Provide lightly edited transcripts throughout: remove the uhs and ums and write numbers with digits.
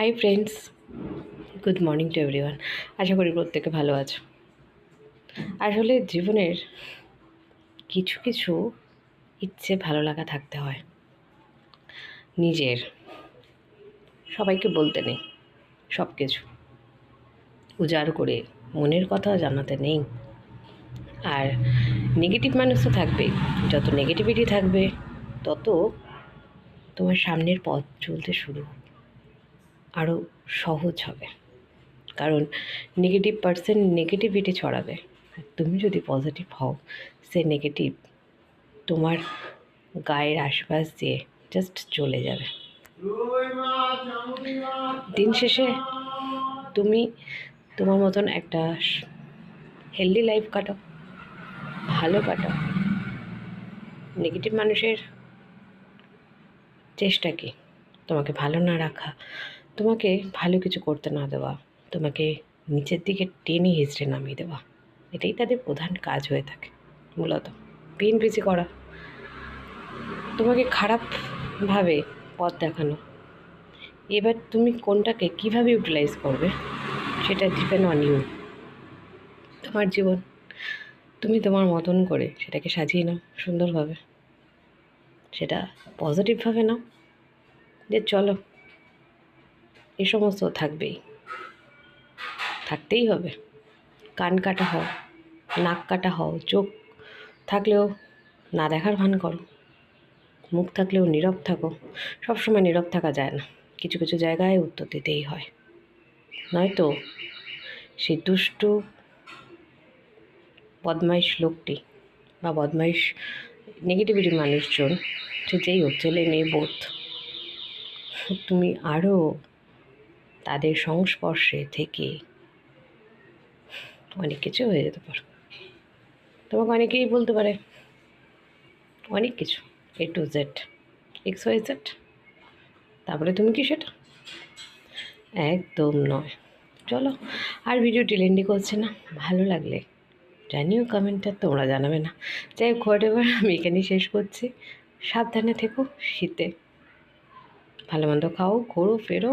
High friends, good morning to everyone. আশা করি প্রত্যেকে ভালো আছো। আসলে জীবনের কিছু কিছু ইচ্ছে ভালো লাগা থাকতে হয়। নিজের সবাইকে বলতে নেই সব কিছু, উজাড় করে মনের কথা জানাতে নেই। আর নেগেটিভ মানুষ তো থাকবেই। যত নেগেটিভিটি থাকবে তত তোমার সামনের পথ চলতে শুরু আরও সহজ হবে। কারণ নেগেটিভ পার্সন নেগেটিভিটি ছড়াবে, আর তুমি যদি পজিটিভ হও, সে নেগেটিভ তোমার গায়ের আশপাশ দিয়ে জাস্ট চলে যাবে। দিন শেষে তুমি তোমার মতন একটা হেলদি লাইফ কাটাও, ভালো কাটাও। নেগেটিভ মানুষের চেষ্টা কি? তোমাকে ভালো না রাখা, তোমাকে ভালো কিছু করতে না দেওয়া, তোমাকে নিচের দিকে টেনে হিঁচড়ে নামিয়ে দেওয়া। এটাই তাদের প্রধান কাজ হয়ে থাকে মূলত। পিছি করা, তোমাকে খারাপভাবে পথ দেখানো। এবার তুমি কোনটাকে কিভাবে ইউটিলাইজ করবে সেটা ডিপেন্ড অন ইউ। তোমার জীবন, তুমি তোমার মতন করে সেটাকে সাজিয়ে নাও সুন্দরভাবে। সেটা পজিটিভভাবে নাও, যে চলো এ সমস্ত থাকতেই হবে। কান কাটা হও, নাক কাটা হও, চোখ থাকলেও না দেখার ভান করো, মুখ থাকলেও নীরব থাকো। সবসময় নীরব থাকা যায় না, কিছু কিছু জায়গায় উত্তর দিতেই হয়। নয়তো সেই দুষ্টু বদমাইশ লোকটি বা বদমাইশ নেগেটিভিটির মানুষজন, সে যেই হোক, ছেলে মেয়ে বোধ, তুমি আরও তাদের সংস্পর্শে থেকে অনেক কিছু হয়ে যেতে পারো। তোমাকে অনেকেই বলতে পারে অনেক কিছু, A to Z, XYZ, তারপরে তুমি কি সেটা? একদম নয়। চলো, আর ভিডিওটি লেন্দি করছে না। ভালো লাগলে জানিও কমেন্টটা, তোমরা জানাবে না। যাই হোক, এবার আমি এখানেই শেষ করছি। সাবধানে থেকো শীতে, ভালো মন্দ খাও, ঘোরো ফেরো,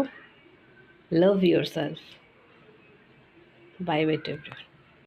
love yourself. Bye bye to everyone.